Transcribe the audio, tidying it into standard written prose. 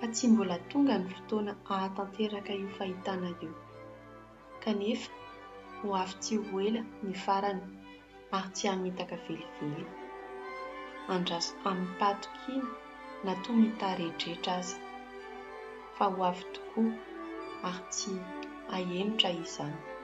fa tsy mbola tonga ny fotoana ahatanteraka io fahitana io. Kanefa ho avy tsy ho ela ny farany ary tsy hamitaka velively. Andraso amin'ny patokina na toa mitarehdretra aza, fa ho avy tokoa ary tsy ahenotra izany.